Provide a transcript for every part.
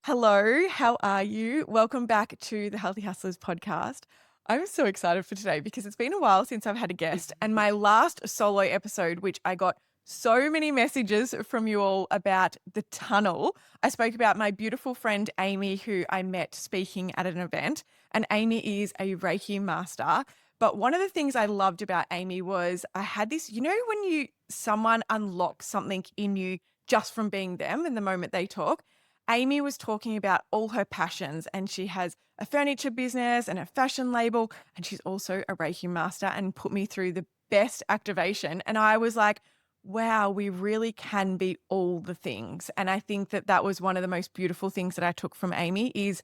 Hello, how are you? Welcome back to the Healthy Hustlers podcast. I'm so excited for today because it's been a while since I've had a guest, and my last solo episode, which I got so many messages from you all about the tunnel. I spoke about my beautiful friend Amy, who I met speaking at an event, and Amy is a Reiki master. But one of the things I loved about Amy was I had this, when someone unlocks something in you just from being them in the moment they talk. Amy was talking about all her passions, and she has a furniture business and a fashion label, and she's also a Reiki master, and put me through the best activation. And I was like, wow, we really can be all the things. And I think that that was one of the most beautiful things that I took from Amy is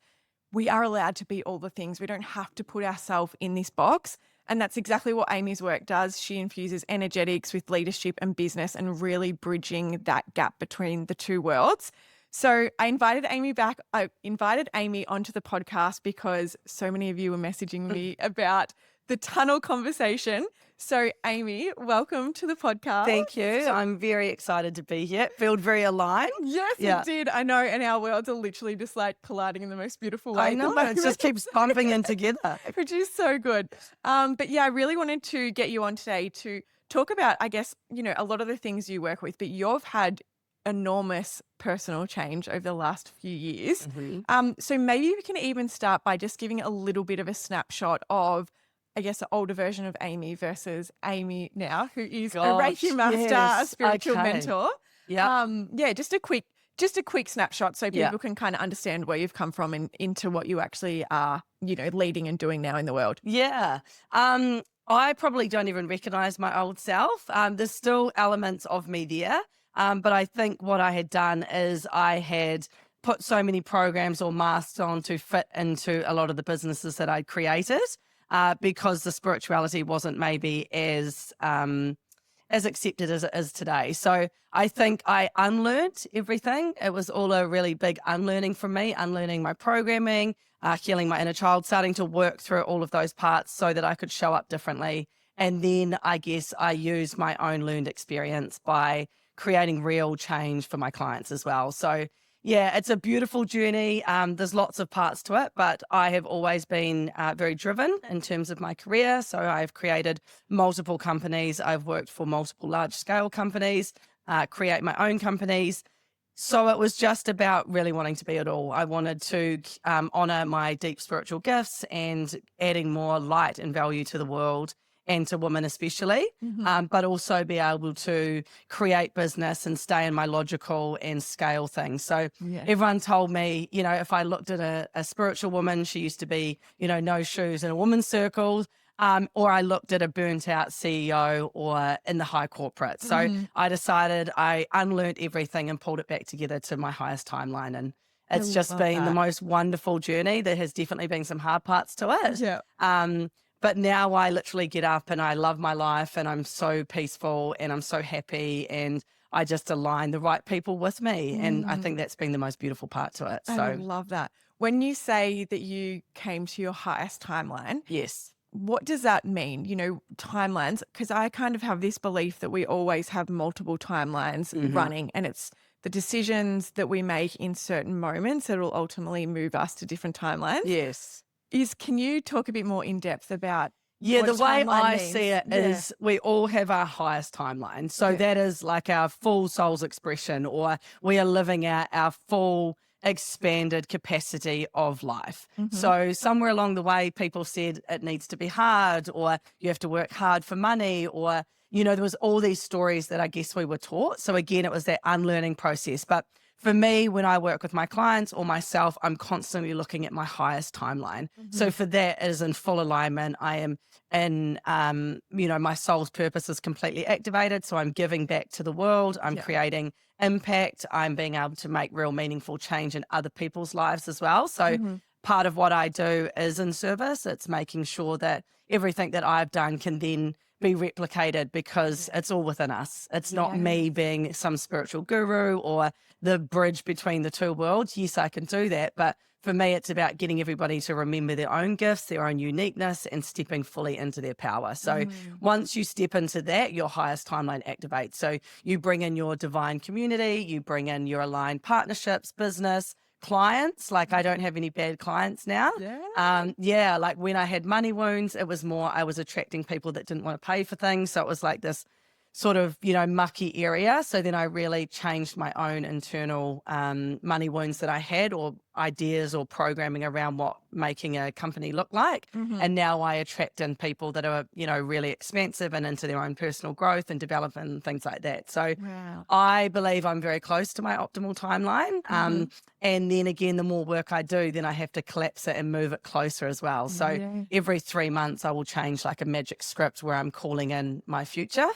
we are allowed to be all the things. We don't have to put ourselves in this box. And that's exactly what Amy's work does. She infuses energetics with leadership and business and really bridging that gap between the two worlds. So I invited Amy back. I invited Amy onto the podcast because so many of you were messaging me about the tunnel conversation. So Amy, welcome to the podcast. Thank you. I'm very excited to be here. Feel very aligned. Yes, Yeah. it did. I know. And our worlds are literally just like colliding in the most beautiful way. I at the know. It moment. just keeps bumping in together. Which is so good. But yeah, I really wanted to get you on today to talk about, I guess, a lot of the things you work with, but you've had enormous personal change over the last few years. So maybe we can even start by just giving a little bit of a snapshot of, I guess, the older version of Amy versus Amy now, who is a Reiki master, yes. a spiritual Okay. mentor. Yeah. Just a quick snapshot so people can kind of understand where you've come from and into what you actually are, leading and doing now in the world. Yeah. I probably don't even recognize my old self. There's still elements of me there. But I think what I had done is I had put so many programs or masks on to fit into a lot of the businesses that I'd created because the spirituality wasn't maybe as accepted as it is today. So I think I unlearned everything. It was all a really big unlearning for me, unlearning my programming, healing my inner child, starting to work through all of those parts so that I could show up differently. And then I guess I used my own learned experience by creating real change for my clients as well. So yeah, it's a beautiful journey. There's lots of parts to it, but I have always been very driven in terms of my career. So I've created multiple companies. I've worked for multiple large scale companies, create my own companies. So it was just about really wanting to be it all. I wanted to honor my deep spiritual gifts and adding more light and value to the world and to women especially, but also be able to create business and stay in my logical and scale things. So everyone told me, if I looked at a spiritual woman, she used to be, no shoes in a woman's circle, or I looked at a burnt out CEO or in the high corporate. So I decided I unlearned everything and pulled it back together to my highest timeline. And it's just been the most wonderful journey. There has definitely been some hard parts to it. Yeah. But now I literally get up and I love my life and I'm so peaceful and I'm so happy and I just align the right people with me. And I think that's been the most beautiful part to it. I So love that. When you say that you came to your highest timeline, yes. what does that mean? Timelines, because I kind of have this belief that we always have multiple timelines running, and it's the decisions that we make in certain moments that will ultimately move us to different timelines. Yes. Can you talk a bit more in depth about the what way timeline I means? see it is we all have our highest timeline. So that is like our full soul's expression, or we are living out our full expanded capacity of life. So somewhere along the way, people said it needs to be hard, or you have to work hard for money, or, there was all these stories that I guess we were taught. So again, it was that unlearning process. But for me, when I work with my clients or myself, I'm constantly looking at my highest timeline. So for that, it is in full alignment. I am in, my soul's purpose is completely activated. So I'm giving back to the world. I'm creating impact. I'm being able to make real meaningful change in other people's lives as well. So part of what I do is in service. It's making sure that everything that I've done can then be replicated because it's all within us. It's not me being some spiritual guru or the bridge between the two worlds. Yes, I can do that. But for me, it's about getting everybody to remember their own gifts, their own uniqueness, and stepping fully into their power. So once you step into that, your highest timeline activates. So you bring in your divine community, you bring in your aligned partnerships, business, clients. Like I don't have any bad clients now. Yeah. Like when I had money wounds, it was more I was attracting people that didn't want to pay for things. So it was like this sort of, mucky area. So then I really changed my own internal money wounds that I had, or ideas or programming around what making a company look like. And now I attract in people that are, really expansive and into their own personal growth and development and things like that. So Wow. I believe I'm very close to my optimal timeline. And then again, the more work I do, then I have to collapse it and move it closer as well. So Yeah. every 3 months, I will change like a magic script where I'm calling in my future,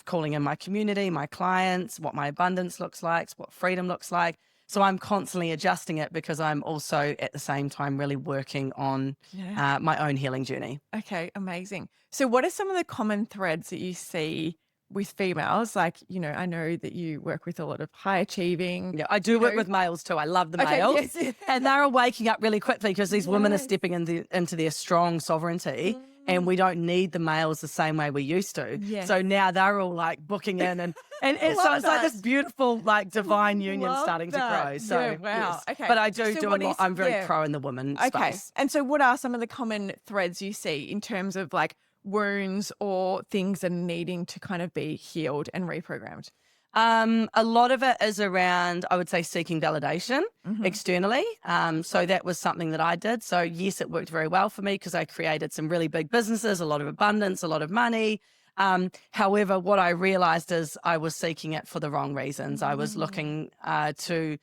calling in my community, my clients, what my abundance looks like, what freedom looks like. So I'm constantly adjusting it because I'm also at the same time really working on Yeah. my own healing journey. Okay, amazing. So what are some of the common threads that you see with females? Like, I know that you work with a lot of high achieving. Yeah, I do work with males too. I love the Okay, males. yes. And they're waking up really quickly because these women are Yes. stepping into their strong sovereignty, and we don't need the males the same way we used to. Yes. So now they're all like booking in and so love it's like that. this beautiful like divine union Love starting to that. grow. So Yeah, wow. yes. Okay. But I do So do a what lot. is- I'm very yeah. pro in the women Okay. space. And so what are some of the common threads you see in terms of like wounds or things that are needing to kind of be healed and reprogrammed? A lot of it is around, I would say, seeking validation externally. So that was something that I did. So yes, it worked very well for me because I created some really big businesses, a lot of abundance, a lot of money. However, what I realized is I was seeking it for the wrong reasons. I was looking to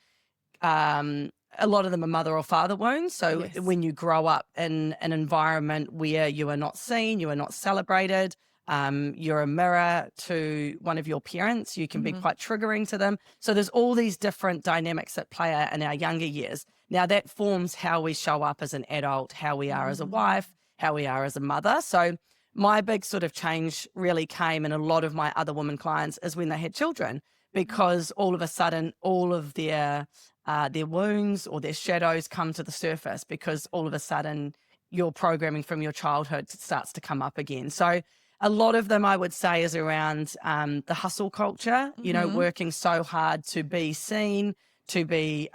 a lot of them are mother or father wounds. So Yes. when you grow up in an environment where you are not seen, you are not celebrated, you're a mirror to one of your parents, you can be quite triggering to them. So there's all these different dynamics that play out in our younger years. Now that forms how we show up as an adult, how we are as a wife, how we are as a mother. So my big sort of change really came in a lot of my other women clients is when they had children, because all of a sudden all of their wounds or their shadows come to the surface, because all of a sudden your programming from your childhood starts to come up again. So a lot of them, I would say, is around the hustle culture, working so hard to be seen, to be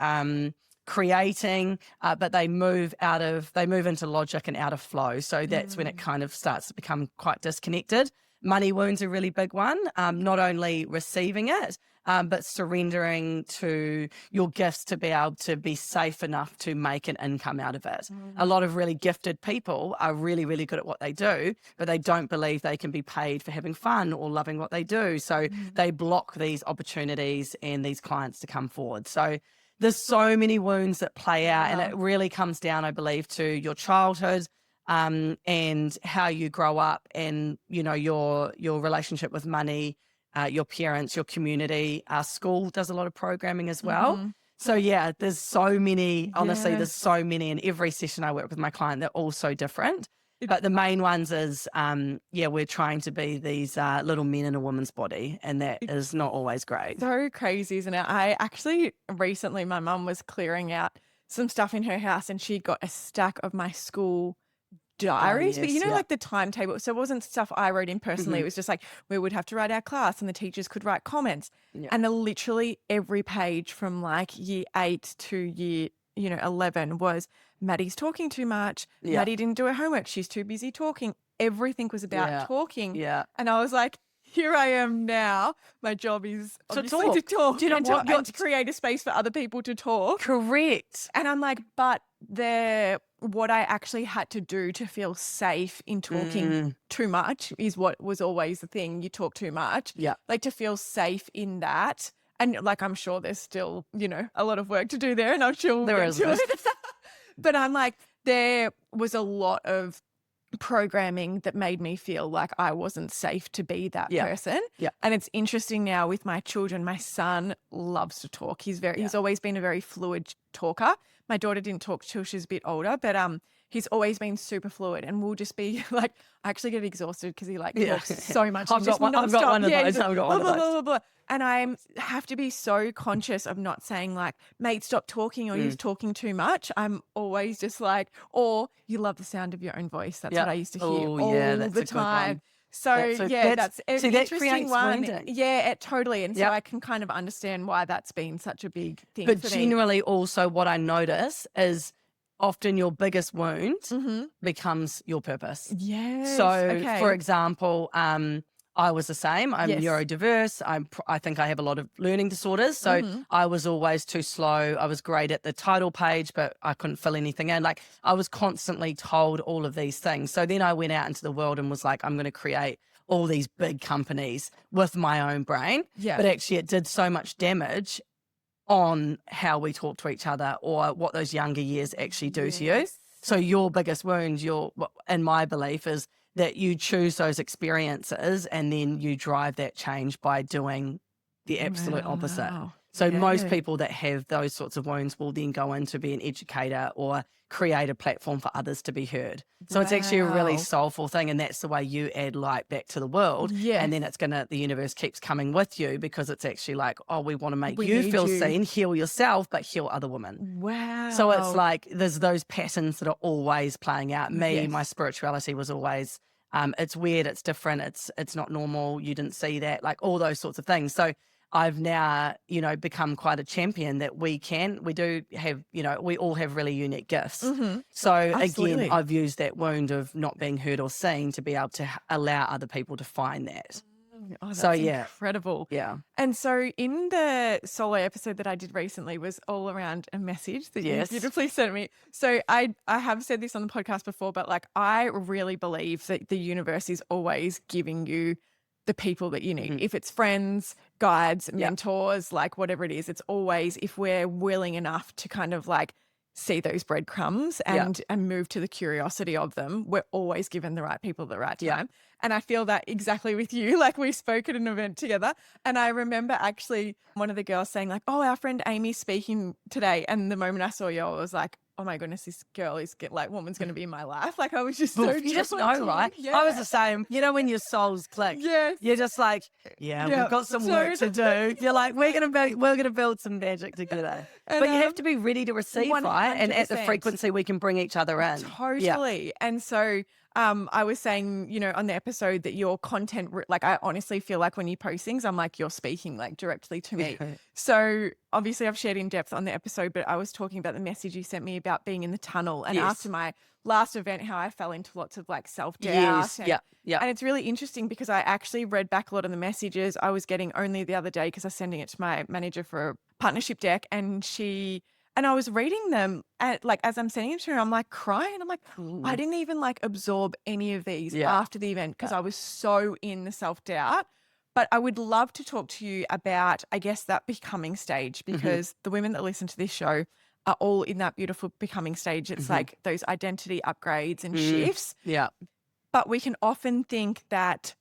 creating, but they move into logic and out of flow. So that's when it kind of starts to become quite disconnected. Money wounds are a really big one, not only receiving it, but surrendering to your gifts to be able to be safe enough to make an income out of it. A lot of really gifted people are really, really good at what they do, but they don't believe they can be paid for having fun or loving what they do. So they block these opportunities and these clients to come forward. So there's so many wounds that play out, and it really comes down, I believe, to your childhood, and how you grow up, and your relationship with money, your parents, your community. School does a lot of programming as well. So yeah, there's so many. Honestly, there's so many. In every session I work with my client, they're all so different. But the main ones is, we're trying to be these little men in a woman's body, and that is not always great. So crazy, isn't it? I actually recently, my mum was clearing out some stuff in her house and she got a stack of my school diaries, but yes, yeah. like the timetable. So it wasn't stuff I wrote in personally. It was just like we would have to write our class and the teachers could write comments. Yeah. And literally every page from like year 8 to year 11 was Maddie's talking too much. Yeah. Maddie didn't do her homework. She's too busy talking. Everything was about talking. Yeah. And I was like, here I am now. My job is obviously to talk. Do you know and what? and to create a space for other people to talk. Correct. And I'm like, but what I actually had to do to feel safe in talking too much is what was always the thing. You talk too much. Yeah. Like to feel safe in that. And like, I'm sure there's still, a lot of work to do there, and I'm sure we'll There get is. to it. But I'm like, there was a lot of programming that made me feel like I wasn't safe to be that person. Yeah. And it's interesting now with my children. My son loves to talk. He's always been a very fluid talker. My daughter didn't talk till she was a bit older, but he's always been super fluid, and we'll just be like, I actually get exhausted because he talks so much. I've got one of those. I've got one of those. Blah, blah, blah. And I have to be so conscious of not saying like, mate, stop talking, or you're talking too much. I'm always just like, or you love the sound of your own voice. That's what I used to hear all that's the a good time. one. So yeah, that's an see, that interesting creates one. wounding. Yeah, totally. And so Yep. I can kind of understand why that's been such a big thing But for me. generally also what I notice is often your biggest wound becomes your purpose. Yes. So, Okay. for example, I was the same. I'm Yes. neurodiverse. I think I have a lot of learning disorders. So I was always too slow. I was great at the title page, but I couldn't fill anything in. Like I was constantly told all of these things. So then I went out into the world and was like, I'm going to create all these big companies with my own brain. Yeah. But actually it did so much damage on how we talk to each other or what those younger years actually do to you. So your biggest wound, in my belief, is that you choose those experiences and then you drive that change by doing the absolute opposite. Wow. So most Yeah. people that have those sorts of wounds will then go in to be an educator or create a platform for others to be heard. So it's actually a really Wow. soulful thing, and that's the way you add light back to the world. Yes. And then the universe keeps coming with you because it's actually like, oh, we want to make We you need feel you. seen, heal yourself, but heal other women. Wow. So it's like there's those patterns that are always playing out. Me, Yes. my spirituality was always, it's weird, it's different, it's not normal. You didn't see that, like all those sorts of things. So I've now, become quite a champion that we do have, we all have really unique gifts. So Absolutely. again, I've used that wound of not being heard or seen to be able to allow other people to find that. Oh, that's So yeah, incredible. yeah, And so in the solo episode that I did recently was all around a message that you Yes. beautifully sent me. So I have said this on the podcast before, but like I really believe that the universe is always giving you the people that you need. If it's friends, guides, mentors, like whatever it is, it's always, if we're willing enough to kind of like see those breadcrumbs and move to the curiosity of them, we're always given the right people at the right time. And I feel that exactly with you. Like we spoke at an event together, and I remember actually one of the girls saying like, oh, our friend Amy's speaking today. And the moment I saw you, I was like, oh my goodness, this girl is woman's going to be in my life. Like I was just so you just drawn to know, you. right? Yeah. I was the same. When your souls click, Yes. you're just like, we've got some work to do. You're like, we're gonna build some magic together. And, but you have to be ready to receive, right? And at the 100%. frequency we can bring each other in. Totally. And so I was saying, on the episode that your content, like I honestly feel like when you post things, I'm like, you're speaking like directly to me. So obviously I've shared in depth on the episode, but I was talking about the message you sent me about being in the tunnel. And after my last event, how I fell into lots of like self-doubt. Yes. And it's really interesting because I actually read back a lot of the messages I was getting only the other day because I was sending it to my manager for a partnership deck, and I was reading them as I'm sending them to her, I'm like crying. I'm like, I didn't even like absorb any of these after the event because I was so in the self-doubt. But I would love to talk to you about, I guess, that becoming stage, because the women that listen to this show are all in that beautiful becoming stage. It's like those identity upgrades and shifts. Yeah. But we can often think that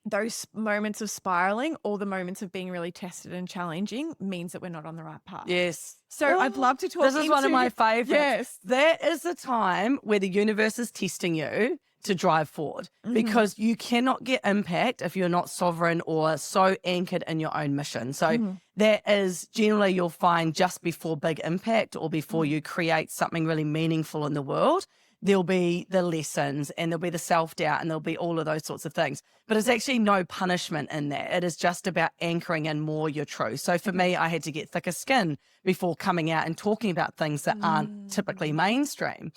those moments of spiraling or the moments of being really tested and challenging means that we're not on the right path. Yes. So I'd love to talk. This is one of my favorites. Yes. That is the time where the universe is testing you to drive forward, because you cannot get impact if you're not sovereign or so anchored in your own mission. So that is generally you'll find just before big impact or before you create something really meaningful in the world, there'll be the lessons and there'll be the self-doubt and there'll be all of those sorts of things. But it's actually no punishment in that. It is just about anchoring in more your truth. So for me, I had to get thicker skin before coming out and talking about things that aren't typically mainstream.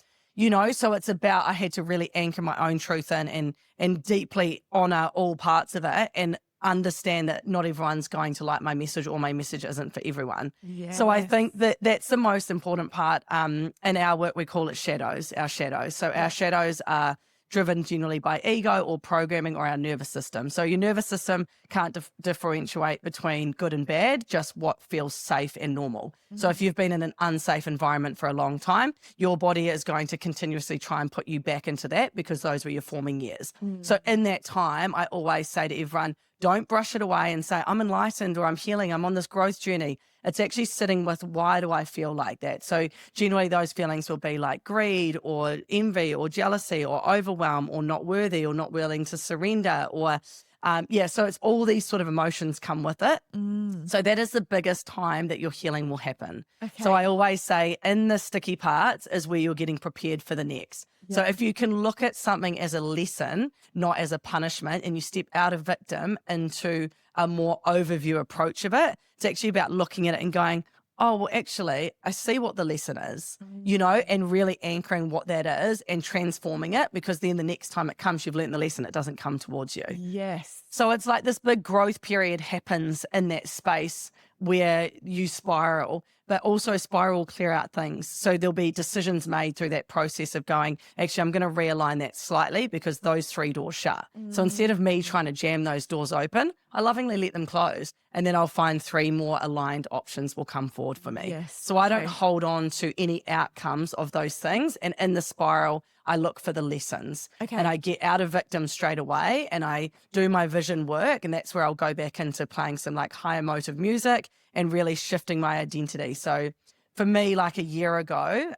So it's about, I had to really anchor my own truth in and deeply honor all parts of it and understand that not everyone's going to like my message, or my message isn't for everyone. So I think that that's the most important part. In our work, we call it shadows, our shadows. So our shadows are driven generally by ego or programming or our nervous system. So your nervous system can't differentiate between good and bad, just what feels safe and normal. So if you've been in an unsafe environment for a long time, your body is going to continuously try and put you back into that because those were your forming years. So in that time, I always say to everyone, don't brush it away and say, I'm enlightened or I'm healing, I'm on this growth journey. It's actually sitting with, why do I feel like that? So generally those feelings will be like greed or envy or jealousy or overwhelm or not worthy or not willing to surrender or so it's all these sort of emotions come with it. So that is the biggest time that your healing will happen. So I always say in the sticky parts is where you're getting prepared for the next. So Yeah. if you can look at something as a lesson, not as a punishment, and you step out of victim into a more overview approach of it, it's actually about looking at it and going, oh, well, actually, I see what the lesson is, and really anchoring what that is and transforming it, because then the next time it comes, you've learned the lesson, it doesn't come towards you. Yes. So it's like this big growth period happens in that space where you spiral, but also spiral clear out things. So there'll be decisions made through that process of going, actually, I'm going to realign that slightly because those 3 doors shut. So instead of me trying to jam those doors open, I lovingly let them close. And then I'll find 3 more aligned options will come forward for me. Yes. So I don't Okay. hold on to any outcomes of those things. And in the spiral, I look for the lessons. Okay. And I get out of victim straight away and I do my vision work. And that's where I'll go back into playing some like high emotive music and really shifting my identity. So for me, like a year ago,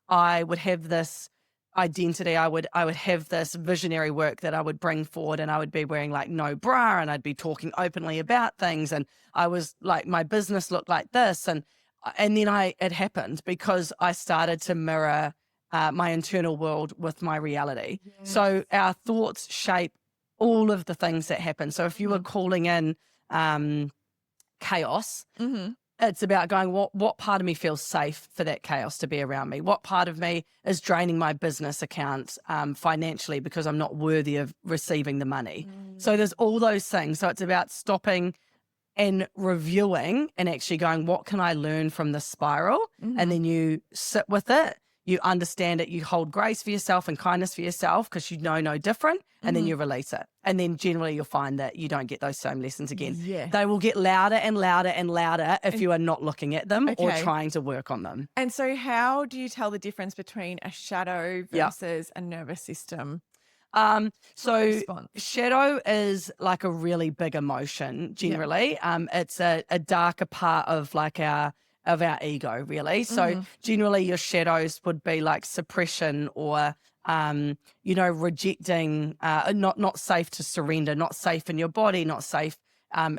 I would have this identity. I would have this visionary work that I would bring forward, and I would be wearing like no bra, and I'd be talking openly about things. And I was like, my business looked like this. And then it happened because I started to mirror my internal world with my reality. Yes. So our thoughts shape all of the things that happen. So if you were calling in chaos, it's about going, what part of me feels safe for that chaos to be around me? What part of me is draining my business account financially because I'm not worthy of receiving the money? So there's all those things. So it's about stopping and reviewing and actually going, what can I learn from this spiral? And then you sit with it, you understand it, you hold grace for yourself and kindness for yourself because you know no different, and then you release it. And then generally you'll find that you don't get those same lessons again. Yeah. They will get louder and louder and louder if you are not looking at them or Okay. trying to work on them. And so how do you tell the difference between a shadow Yep. versus a nervous system So response? shadow is like a really big emotion generally. It's a darker part of like our ego, really. So generally your shadows would be like suppression or rejecting, not safe to surrender, not safe in your body, not safe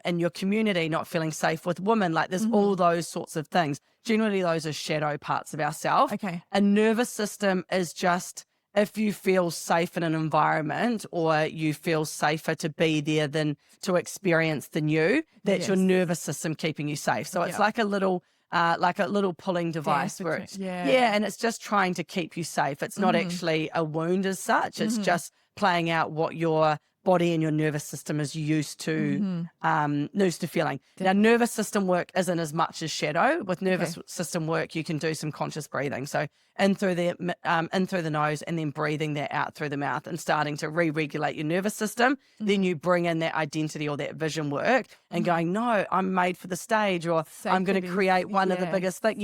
in your community, not feeling safe with women. Like there's all those sorts of things. Generally those are shadow parts of ourselves. Okay. A nervous system is just if you feel safe in an environment or you feel safer to be there than to experience the new, that's your Yes. nervous system keeping you safe. So it's Yeah. like a little pulling device where it's, and it's just trying to keep you safe. It's not actually a wound as such. It's just playing out what your body and your nervous system is used to feeling. Now, nervous system work isn't as much as shadow. With nervous system work, you can do some conscious breathing. So in through the nose and then breathing that out through the mouth and starting to re-regulate your nervous system. Then you bring in that identity or that vision work and going, no, I'm made for the stage, or I'm going to create one of the biggest things.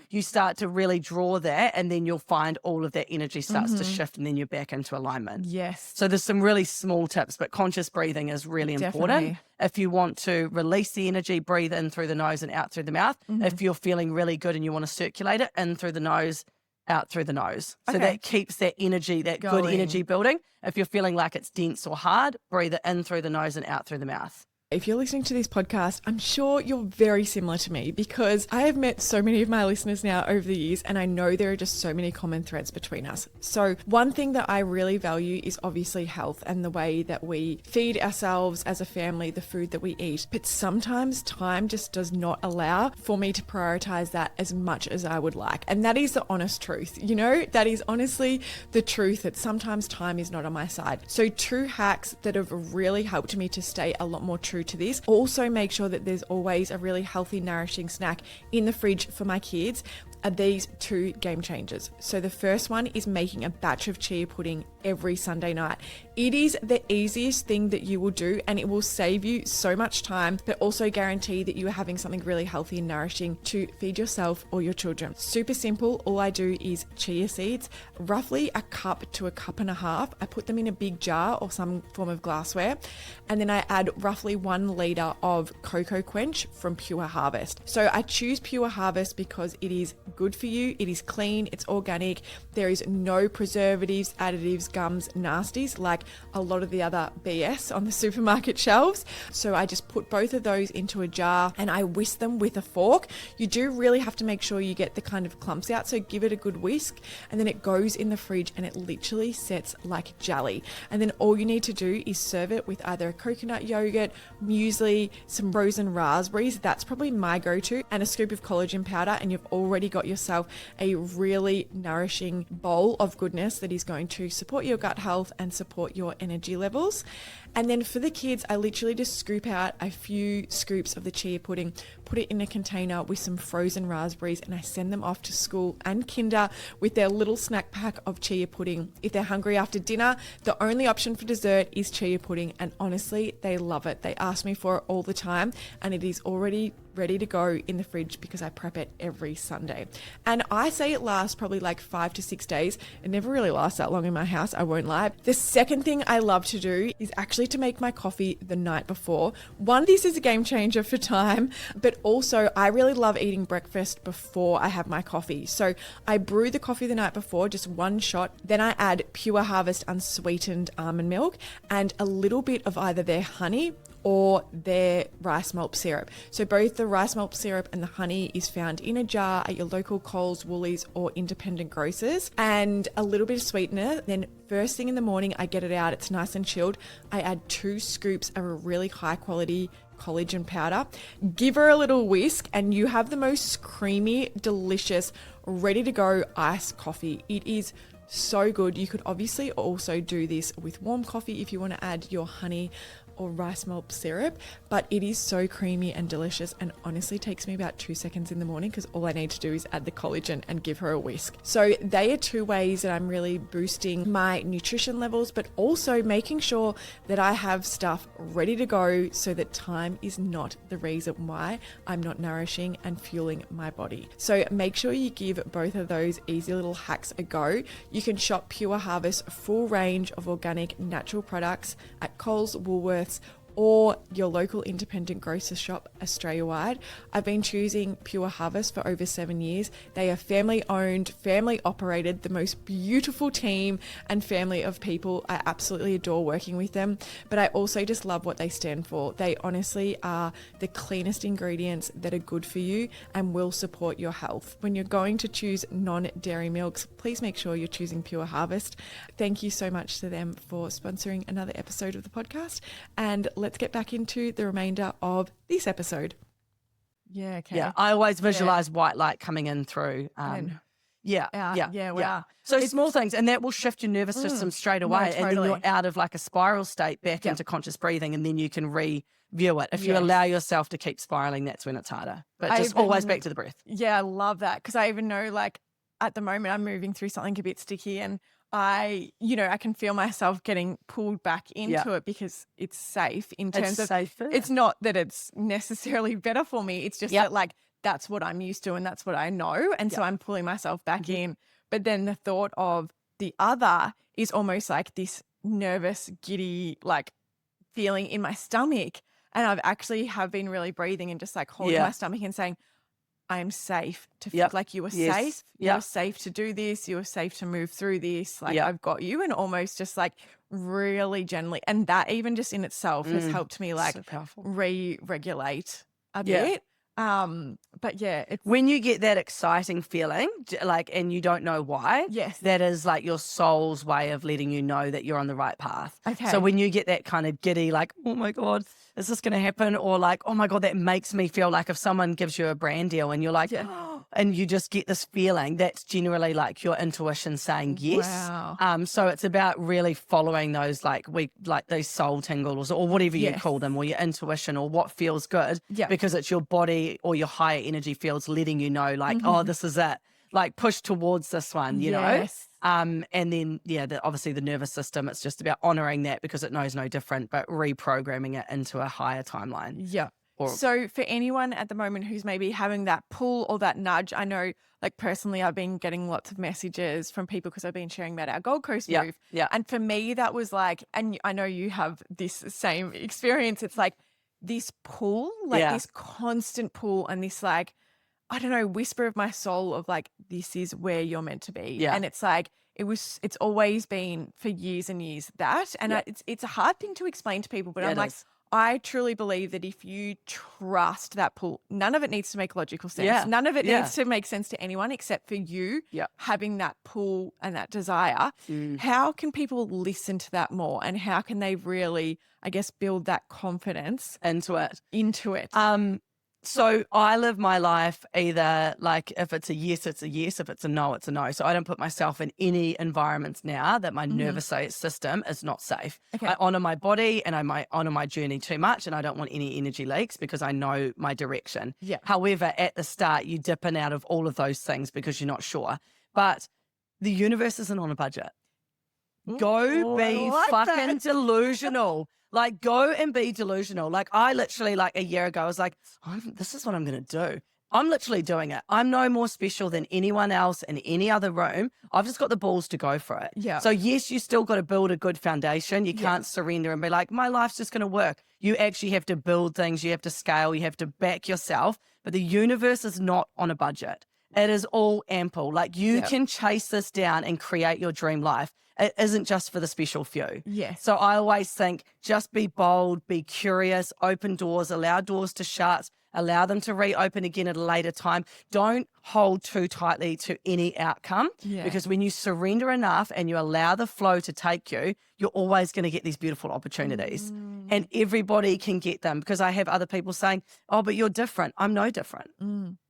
You start to really draw that, and then you'll find all of that energy starts to shift, and then you're back into alignment. Yes. So there's some really small tips, but conscious breathing is really important. Definitely. If you want to release the energy, breathe in through the nose and out through the mouth. If you're feeling really good and you want to circulate it, in through the nose, out through the nose. So that keeps that energy, that good energy building. If you're feeling like it's dense or hard, breathe it in through the nose and out through the mouth. If you're listening to this podcast, I'm sure you're very similar to me, because I have met so many of my listeners now over the years, and I know there are just so many common threads between us. So one thing that I really value is obviously health and the way that we feed ourselves as a family, the food that we eat. But sometimes time just does not allow for me to prioritize that as much as I would like. And that is the honest truth. That is honestly the truth, that sometimes time is not on my side. So 2 hacks that have really helped me to stay a lot more true to this. Also, make sure that there's always a really healthy, nourishing snack in the fridge for my kids. Are these 2 game changers. So the first one is making a batch of chia pudding every Sunday night. It is the easiest thing that you will do, and it will save you so much time, but also guarantee that you are having something really healthy and nourishing to feed yourself or your children. Super simple. All I do is chia seeds, roughly a cup to a cup and a half. I put them in a big jar or some form of glassware, and then I add roughly 1 liter of cocoa quench from Pure Harvest. So I choose Pure Harvest because it is good for you. It is clean. It's organic. There is no preservatives, additives, gums nasties like a lot of the other BS on the supermarket shelves. So I just put both of those into a jar and I whisk them with a fork. You do really have to make sure you get the kind of clumps out, so give it a good whisk, and then it goes in the fridge and it literally sets like jelly. And then all you need to do is serve it with either a coconut yogurt, muesli, some frozen raspberries, that's probably my go-to, and a scoop of collagen powder, and you've already got yourself a really nourishing bowl of goodness that is going to support your gut health and support your energy levels. And then for the kids, I literally just scoop out a few scoops of the chia pudding, put it in a container with some frozen raspberries, and I send them off to school and kinder with their little snack pack of chia pudding. If they're hungry after dinner, the only option for dessert is chia pudding, and honestly, they love it. They ask me for it all the time, and it is already ready to go in the fridge because I prep it every Sunday. And I say it lasts probably like 5 to 6 days. It never really lasts that long in my house, I won't lie. The second thing I love to do is actually to make my coffee the night before. One, this is a game changer for time, but also I really love eating breakfast before I have my coffee. So I brew the coffee the night before, just one shot. Then I add Pure Harvest unsweetened almond milk and a little bit of either their honey or their rice malt syrup. So both the rice malt syrup and the honey is found in a jar at your local Coles, Woolies or independent grocers, and a little bit of sweetener. Then first thing in the morning, I get it out. It's nice and chilled. I add 2 scoops of a really high quality collagen powder, give her a little whisk, and you have the most creamy, delicious, ready to go iced coffee. It is so good. You could obviously also do this with warm coffee if you want to add your honey or rice malt syrup, but it is so creamy and delicious, and honestly takes me about 2 seconds in the morning because all I need to do is add the collagen and give her a whisk. So they are 2 ways that I'm really boosting my nutrition levels, but also making sure that I have stuff ready to go so that time is not the reason why I'm not nourishing and fueling my body. So make sure you give both of those easy little hacks a go. You can shop Pure Harvest full range of organic natural products at Coles, Woolworths, or your local independent grocer shop Australia-wide. I've been choosing Pure Harvest for over 7 years. They are family owned, family operated, the most beautiful team and family of people. I absolutely adore working with them, but I also just love what they stand for. They honestly are the cleanest ingredients that are good for you and will support your health. When you're going to choose non-dairy milks, please make sure you're choosing Pure Harvest. Thank you so much to them for sponsoring another episode of the podcast, and let's get back into the remainder of this episode. Yeah, okay. Yeah, I always visualize white light coming in through. Yeah, Out. yeah, Yeah, wow. yeah. So small things, and that will shift your nervous system straight away, and then you're out of like a spiral state back into conscious breathing, and then you can review it. If you allow yourself to keep spiraling, that's when it's harder. But just always back to the breath. Yeah, I love that, because I even know, like, at the moment I'm moving through something a bit sticky, and I can feel myself getting pulled back into it because it's safe in terms of safer. It's not that it's necessarily better for me. It's just that, like, that's what I'm used to and that's what I know. And so I'm pulling myself back in. But then the thought of the other is almost like this nervous, giddy, like, feeling in my stomach. And I've actually have been really breathing and just like holding my stomach and saying, I'm safe to feel like you are safe. You're safe to do this. You are safe to move through this. Like, I've got you, and almost just like really gently. And that even just in itself has helped me like re-regulate a bit. But yeah, it's when you get that exciting feeling, like, and you don't know why, that is like your soul's way of letting you know that you're on the right path. Okay. So when you get that kind of giddy, like, oh my God, is this going to happen? Or like, oh my God, that makes me feel like if someone gives you a brand deal and you're like, and you just get this feeling, that's generally like your intuition saying yes. Wow. So it's about really following those like these soul tingles or whatever you call them, or your intuition, or what feels good, because it's your body or your higher energy fields letting you know, like, oh, this is it. Like, push towards this one, you know? And then, obviously the nervous system, it's just about honoring that because it knows no different, but reprogramming it into a higher timeline. Yeah. So for anyone at the moment who's maybe having that pull or that nudge, I know, like, personally, I've been getting lots of messages from people because I've been sharing about our Gold Coast move. Yeah. And for me, that was like, and I know you have this same experience. It's like this pull, like this constant pull, and this like, I don't know, whisper of my soul of like, this is where you're meant to be. Yeah. And it's like, it's always been for years and years that. And Yeah. it's a hard thing to explain to people, but Yeah, I'm it like, is. I truly believe that if you trust that pull, none of it needs to make logical sense. Yeah. None of it Yeah. needs to make sense to anyone except for you Yeah. having that pull and that desire. How can people listen to that more? And how can they really, I guess, build that confidence Into it. into it? So I live my life either like if it's a yes, it's a yes. If it's a no, it's a no. So I don't put myself in any environments now that my nervous system is not safe. Okay. I honor my body and I might honor my journey too much, and I don't want any energy leaks because I know my direction. Yeah. However, at the start, you dip in out of all of those things because you're not sure. But the universe isn't on a budget. Go be fucking delusional. Like, go and be delusional. Like, I literally, like a year ago, I was like, this is what I'm going to do. I'm literally doing it. I'm no more special than anyone else in any other room. I've just got the balls to go for it. Yeah. So, yes, you still got to build a good foundation. You can't surrender and be like, my life's just going to work. You actually have to build things. You have to scale. You have to back yourself. But the universe is not on a budget. It is all ample. Like, you can chase this down and create your dream life. It isn't just for the special few. Yes. So I always think just be bold, be curious, open doors, allow doors to shut, allow them to reopen again at a later time. Don't hold too tightly to any outcome because when you surrender enough and you allow the flow to take you, you're always going to get these beautiful opportunities. And everybody can get them, because I have other people saying, oh, but you're different. I'm no different.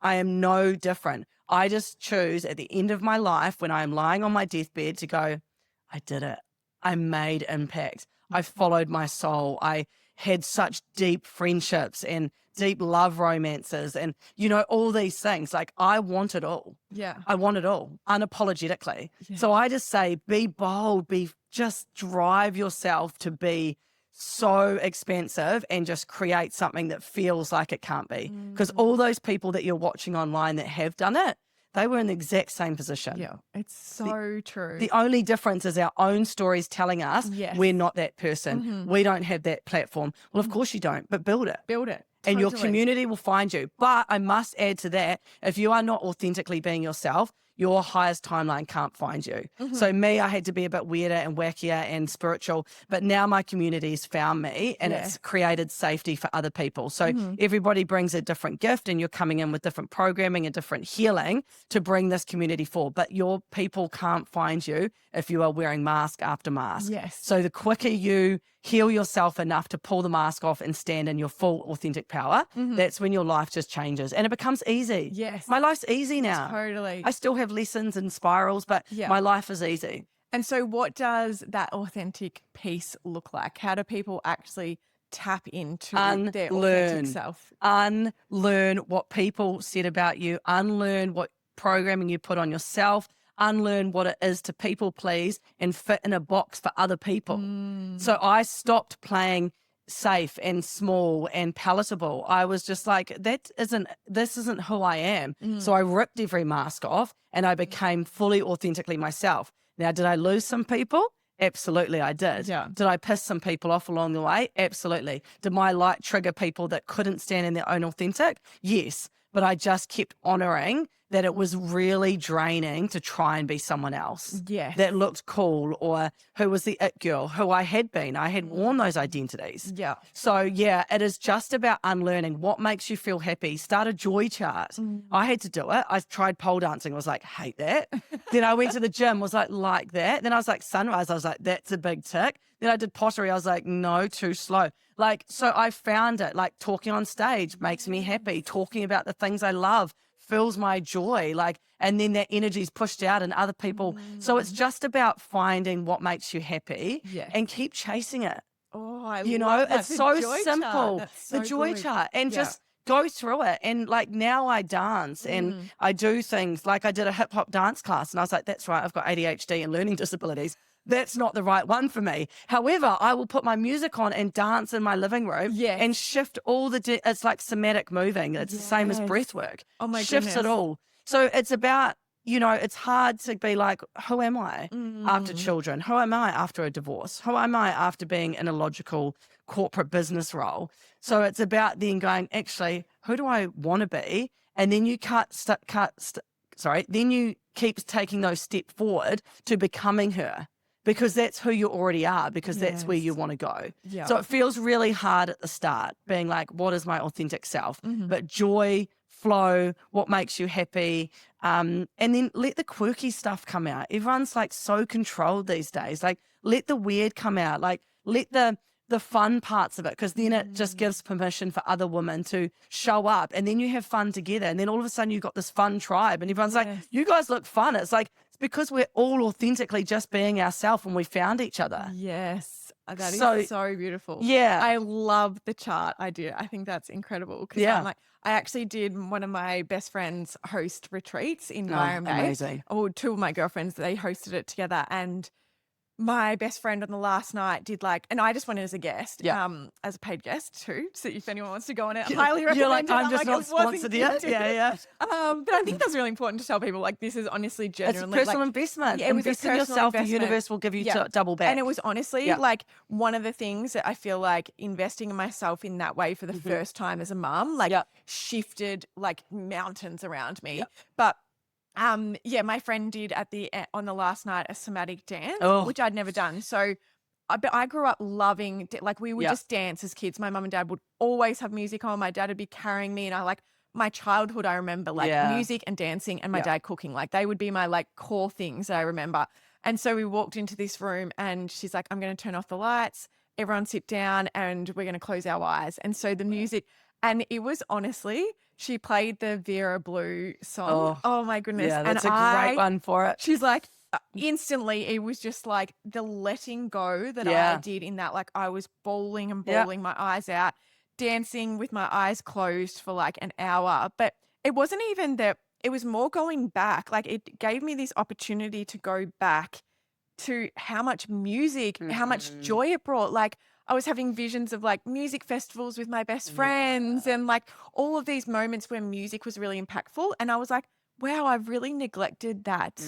I am no different. I just choose at the end of my life when I am lying on my deathbed to go, I did it. I made impact. I followed my soul. I had such deep friendships and deep love romances and, you know, all these things. Like, I want it all. Yeah. I want it all unapologetically. So I just say, be bold, just drive yourself to be so expansive and just create something that feels like it can't be. Because all those people that you're watching online that have done it, they were in the exact same position. Yeah, it's so true. The only difference is our own stories telling us we're not that person. We don't have that platform. Well, of course you don't, but build it. Build it. And your Totally. community will find you. But I must add to that, if you are not authentically being yourself, your highest timeline can't find you. So me, I had to be a bit weirder and wackier and spiritual, but now my community's found me and it's created safety for other people. So everybody brings a different gift and you're coming in with different programming and different healing to bring this community forward. But your people can't find you if you are wearing mask after mask. Yes. So the quicker you heal yourself enough to pull the mask off and stand in your full authentic power, that's when your life just changes and it becomes easy. Yes. My life's easy now. Totally. I still have lessons and spirals, but my life is easy. And so what does that authentic piece look like? How do people actually tap into their authentic self? Unlearn what people said about you. Unlearn what programming you put on yourself. Unlearn what it is to people please and fit in a box for other people. So I stopped playing safe and small and palatable. I was just like, this isn't who I am. So I ripped every mask off and I became fully authentically myself. Now, did I lose some people? Absolutely, I did. Yeah. Did I piss some people off along the way? Absolutely. Did my light trigger people that couldn't stand in their own authentic? Yes. But I just kept honoring that it was really draining to try and be someone else that looked cool or who was the it girl, who I had been. I had worn those identities. Yeah. So, yeah, it is just about unlearning what makes you feel happy. Start a joy chart. I had to do it. I tried pole dancing. I was like, hate that. Then I went to the gym, was like that. Then I was like, sunrise. I was like, that's a big tick. Then I did pottery. I was like, no, too slow. Like, so I found it, like talking on stage makes me happy. Talking about the things I love fills my joy, like, and then that energy is pushed out and other people. So it's just about finding what makes you happy and keep chasing it. Oh, I you know, love that. it's The so joy simple. chart. That's so the joy good. chart and just go through it. And like now I dance and I do things like I did a hip hop dance class and I was like, that's right, I've got ADHD and learning disabilities. That's not the right one for me. However, I will put my music on and dance in my living room and shift all the, it's like somatic moving. It's the same as breath work. Oh my Shifts goodness. it all. So it's about, you know, it's hard to be like, who am I after children? Who am I after a divorce? Who am I after being in a logical corporate business role? So it's about then going, actually, who do I want to be? and then you then you keep taking those steps forward to becoming her, because that's who you already are, because that's where you Yes. want to go. Yeah. So it feels really hard at the start, being like, what is my authentic self? But joy, flow, what makes you happy, and then let the quirky stuff come out. Everyone's like so controlled these days. Like, let the weird come out. Like, let the fun parts of it, because then it just gives permission for other women to show up, and then you have fun together, and then all of a sudden you've got this fun tribe, and everyone's like, you guys look fun. It's like, it's because we're all authentically just being ourselves, and we found each other. Yes. That So, is so beautiful. yeah. I love the chart idea. I think that's incredible because Yeah. I'm like, I actually did one of my best friends host retreats in Oh, Byron Bay. amazing. Or two of my girlfriends, they hosted it together, and my best friend on the last night did like, and I just went as a guest, Yeah. as a paid guest too. So if anyone wants to go on it, highly recommend You're like, it. I'm just not it wasn't sponsored yet. gifted. Yeah. But I think that's really important to tell people, like, this is honestly It's a genuinely personal like, investment. yeah, it was a Invest in personal yourself. The investment. universe will give you Yeah. double back. And it was honestly Yeah. like one of the things that I feel like investing in myself in that way for the first time as a mum, like Yeah. shifted like mountains around me. Yeah. But yeah, my friend did on the last night a somatic dance, Oh. which I'd never done. So but I grew up loving, like we would Yeah. just dance as kids. My mum and dad would always have music on. My dad would be carrying me, and I like my childhood. I remember like Yeah. music and dancing, and my Yeah. dad cooking. Like they would be my like core things that I remember. And so we walked into this room, and she's like, "I'm going to turn off the lights. Everyone sit down, and we're going to close our eyes." And so the music, and it was honestly, she played the Vera Blue song. Oh my goodness! Yeah, that's and a great one for it. She's like, instantly, it was just like the letting go that I Yeah. did in that. Like I was bawling and Yeah. bawling my eyes out, dancing with my eyes closed for like an hour. But it wasn't even that, it was more going back. Like it gave me this opportunity to go back to how much music, how much joy it brought. Like I was having visions of like music festivals with my best friends and like all of these moments where music was really impactful. And I was like, wow, I've really neglected that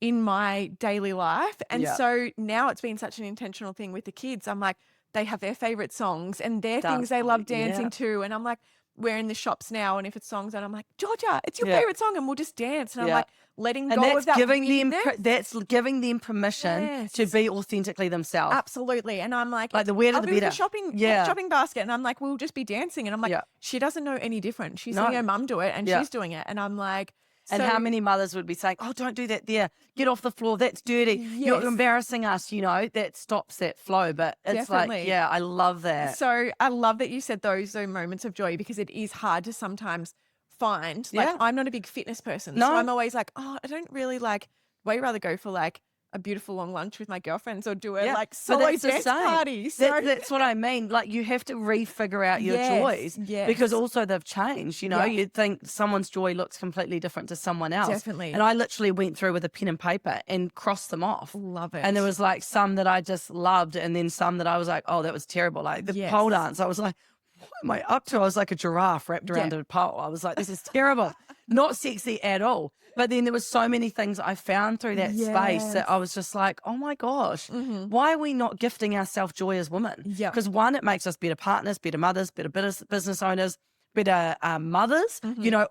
in my daily life. And Yeah. so now it's been such an intentional thing with the kids. I'm like, they have their favorite songs and their Dance things they love dancing yeah. to. And I'm like, we're in the shops now, and if it's songs, and I'm like, Georgia, it's your Yeah. favorite song, and we'll just dance. And I'm Yeah. like, letting And go that's of that giving them weirdness. that's giving them permission to Yes. be authentically themselves. Absolutely. And I'm like Like the weirder I'll the be with better. the shopping Yeah. shopping basket, and I'm like, we'll just be dancing. And I'm like, Yeah. she doesn't know any different. She's No. seeing her mum do it, and Yeah. she's doing it. And I'm like, And so how many mothers would be saying, oh, don't do that there. Get off the floor. That's dirty. You're Yes. embarrassing us. That stops that flow. But it's Definitely. like, yeah, I love that. So I love that you said those moments of joy, because it is hard to sometimes find. Like Yeah. I'm not a big fitness person. No. So I'm always like, oh, I don't really like, way rather go for like a beautiful long lunch with my girlfriends or do a Yeah. like But solo that's the dance same. party. So That's what I mean. Like you have to refigure out your Yes, joys yes. because also they've changed. Yeah. You'd think someone's joy looks completely different to someone else. Definitely. And I literally went through with a pen and paper and crossed them off. Love it. And there was like some that I just loved, and then some that I was like, oh, that was terrible. Like the pole Yes. dance, I was like, what am I up to? I was like a giraffe wrapped around Yeah. a pole. I was like, this is terrible. Not sexy at all. But then there was so many things I found through that space that I was just like, oh my gosh, why are we not gifting ourselves joy as women? Yeah. Because one, it makes us better partners, better mothers, better business owners, better mothers,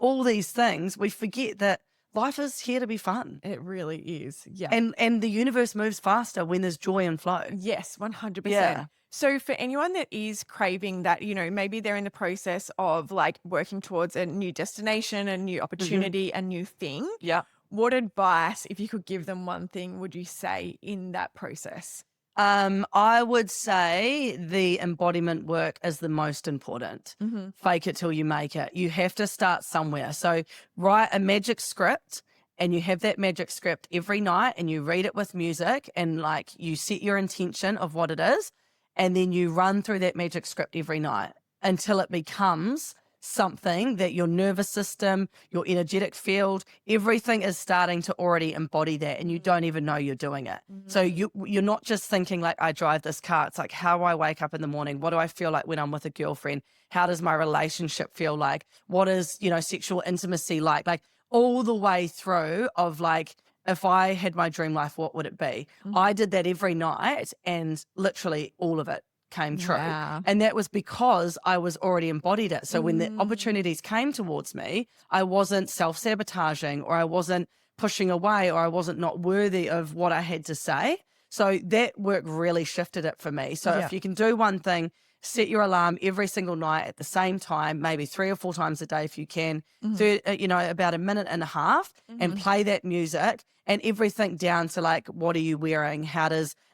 all these things. We forget that life is here to be fun. It really is. Yeah. And the universe moves faster when there's joy and flow. Yes, 100%. Yeah. So for anyone that is craving that, maybe they're in the process of like working towards a new destination, a new opportunity, a new thing. Yeah. What advice, if you could give them one thing, would you say in that process? I would say the embodiment work is the most important. Fake it till you make it. You have to start somewhere. So write a magic script, and you have that magic script every night, and you read it with music, and like you set your intention of what it is, and then you run through that magic script every night until it becomes something that your nervous system, your energetic field, everything is starting to already embody that, and you don't even know you're doing it. So you're not just thinking like, I drive this car. It's like, how do I wake up in the morning? What do I feel like when I'm with a girlfriend? How does my relationship feel like? What is, sexual intimacy like? Like all the way through of like, if I had my dream life, what would it be? I did that every night, and literally all of it came true. Wow. And that was because I was already embodied it. So when the opportunities came towards me, I wasn't self-sabotaging, or I wasn't pushing away, or I wasn't not worthy of what I had to say. So that work really shifted it for me. So Yeah. if you can do one thing, set your alarm every single night at the same time, maybe 3 or 4 times a day if you can, about a minute and a half, and play that music, and everything down to like, what are you wearing?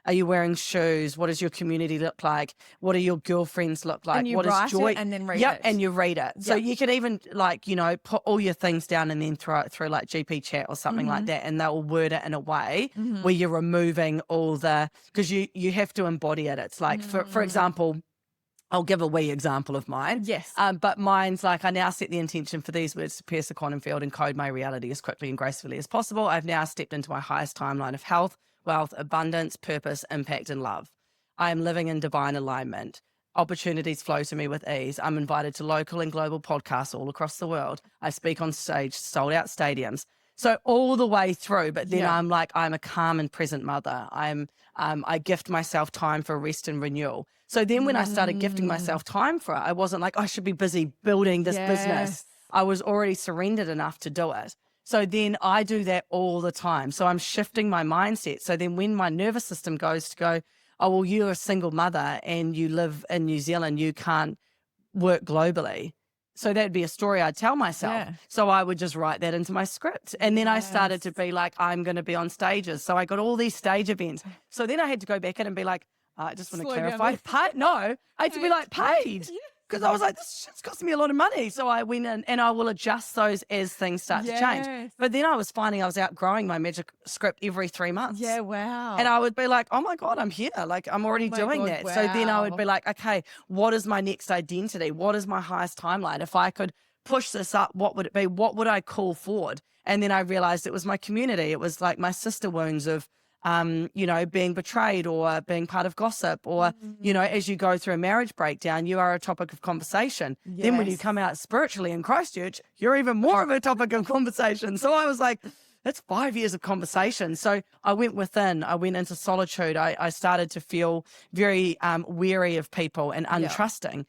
Are you wearing shoes? What does your community look like? What do your girlfriends look like? And you What is write joy? it and then read Yep, it. and you read it. So you can even like, put all your things down and then throw it through like GP chat or something like that, and they'll word it in a way where you're removing all because you have to embody it. It's like, for example, I'll give a wee example of mine. Yes. But mine's like, I now set the intention for these words to pierce the quantum field and code my reality as quickly and gracefully as possible. I've now stepped into my highest timeline of health, wealth, abundance, purpose, impact, and love. I am living in divine alignment. Opportunities flow to me with ease. I'm invited to local and global podcasts all across the world. I speak on stage, sold out stadiums. So all the way through, but then I'm like, I'm a calm and present mother. I gift myself time for rest and renewal. So then when I started gifting myself time for it, I wasn't like, I should be busy building this business. I was already surrendered enough to do it. So then I do that all the time. So I'm shifting my mindset. So then when my nervous system goes to go, oh, well, you're a single mother and you live in New Zealand, you can't work globally. So that'd be a story I'd tell myself. Yeah. So I would just write that into my script. And then I started to be like, I'm going to be on stages. So I got all these stage events. So then I had to go back in and be like, I just want to Slow down clarify. No, I had to be like, paid. Because I was like, this shit's costing me a lot of money. So I went in and I will adjust those as things start to change. But then I was finding I was outgrowing my magic script every 3 months. Yeah, wow. And I would be like, oh my God, I'm here. Like, I'm already doing God, that. So then I would wow. be like, okay, what is my next identity? What is my highest timeline? If I could push this up, what would it be? What would I call forward? And then I realized it was my community. It was like my sister wounds of, being betrayed or being part of gossip, or, as you go through a marriage breakdown, you are a topic of conversation. Then when you come out spiritually in Christchurch, you're even more of a topic of conversation. So I was like, that's 5 years of conversation. So I went within, I went into solitude. I started to feel very weary of people and untrusting.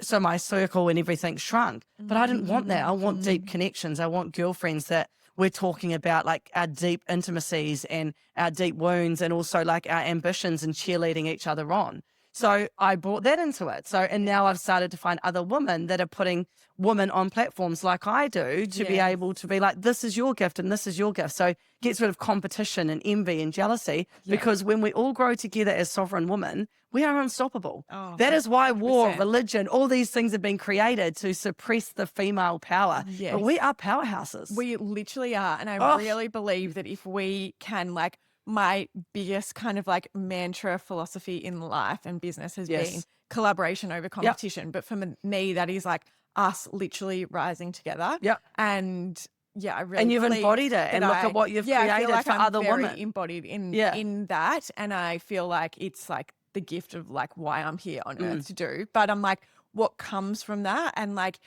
So my circle and everything shrunk. But I didn't want that. I want deep connections. I want girlfriends that we're talking about like our deep intimacies and our deep wounds, and also like our ambitions and cheerleading each other on. So I brought that into it. And now I've started to find other women that are putting women on platforms like I do to be able to be like, this is your gift and this is your gift. So it gets rid of competition and envy and jealousy, because when we all grow together as sovereign women, we are unstoppable. Oh, that is why war, 100%. religion, all these things have been created to suppress the female power. Yes. But we are powerhouses. We literally are. And I really believe that if we can, like, my biggest kind of like mantra philosophy in life and business has been collaboration over competition. But for me, that is like us literally rising together. Yep. And I really And you've believe embodied it, and that look at what you've created I feel like for I'm other very women. embodied in that. And I feel like it's like the gift of like why I'm here on earth to do. But I'm like, what comes from that? And like,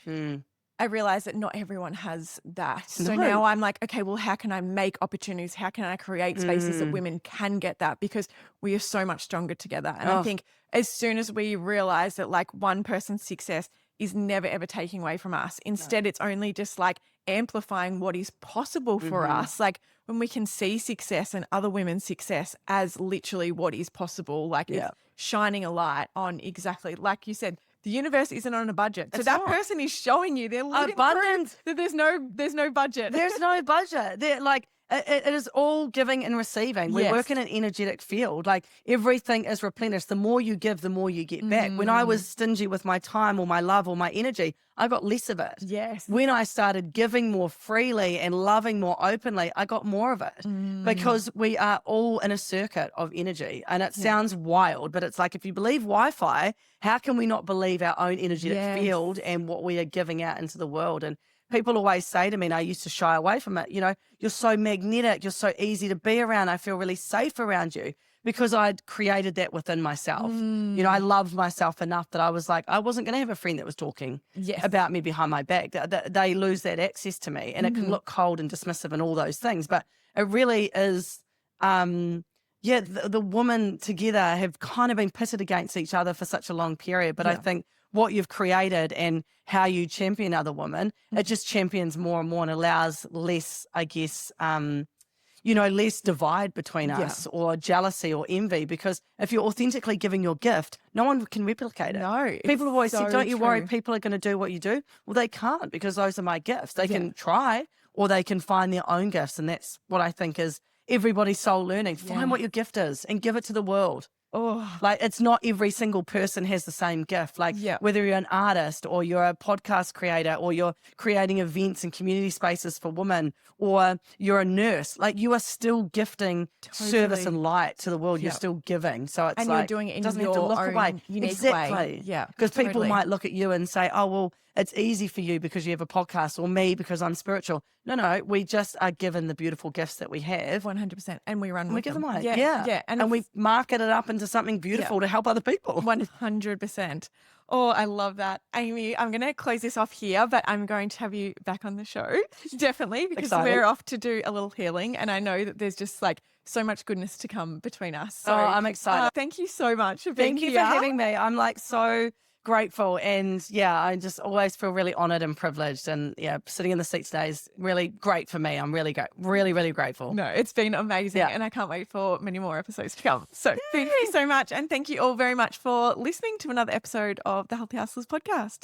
I realize that not everyone has that. So now I'm like, okay, well, how can I make opportunities? How can I create spaces that women can get that? Because we are so much stronger together. And I think as soon as we realize that like one person's success is never, ever taking away from us, instead it's only just like amplifying what is possible for us. Like when we can see success and other women's success as literally what is possible, like it's shining a light on exactly, like you said, the universe isn't on a budget. So that person is showing you they're living abundance. that there's no budget. There's no budget. They're like, it is all giving and receiving. We work in an energetic field. Like everything is replenished. The more you give, the more you get back. When I was stingy with my time or my love or my energy, I got less of it. Yes. When I started giving more freely and loving more openly, I got more of it, because we are all in a circuit of energy. And it sounds wild, but it's like, if you believe Wi-Fi, how can we not believe our own energetic field and what we are giving out into the world? And people always say to me, and I used to shy away from it, you're so magnetic, you're so easy to be around, I feel really safe around you, because I'd created that within myself. I loved myself enough that I was like, I wasn't going to have a friend that was talking about me behind my back. They lose that access to me, and it can look cold and dismissive and all those things, but it really is the women together have kind of been pitted against each other for such a long period. But I Yeah. think what you've created and how you champion other women, it just champions more and more and allows less, I guess, less divide between Yeah. us or jealousy or envy. Because if you're authentically giving your gift, no one can replicate it. No, People have always so said, don't you worry, true. people are going to do what you do. Well, they can't, because those are my gifts. They Yeah. can try, or they can find their own gifts. And that's what I think is everybody's soul learning. Yeah. Find what your gift is and give it to the world. Oh, Like, it's not every single person has the same gift. Like, Yeah. whether you're an artist or you're a podcast creator or you're creating events and community spaces for women or you're a nurse, like, you are still gifting service Totally. and light to the world. You're Yeah. still giving. So it's and like, you're doing it in doesn't your have to look own away. unique Exactly. way. Yeah, Because people totally. might look at you and say, oh, well, it's easy for you because you have a podcast, or me because I'm spiritual. No, we just are given the beautiful gifts that we have. 100%. And we run And we with give them them. away. Yeah. And we market it up into something beautiful to help other people. 100%. Oh, I love that. Amy, I'm going to close this off here, but I'm going to have you back on the show. Definitely, because Exciting. we're off to do a little healing. And I know that there's just like so much goodness to come between us. So I'm excited. thank you so much for being Thank you here. for having me. I'm like so grateful, and I just always feel really honored and privileged, and sitting in the seat today is really great for me. I'm really really grateful. No, it's been amazing. Yeah. And I can't wait for many more episodes to come. So thank you so much. And thank you all very much for listening to another episode of the Healthy Hustlers podcast.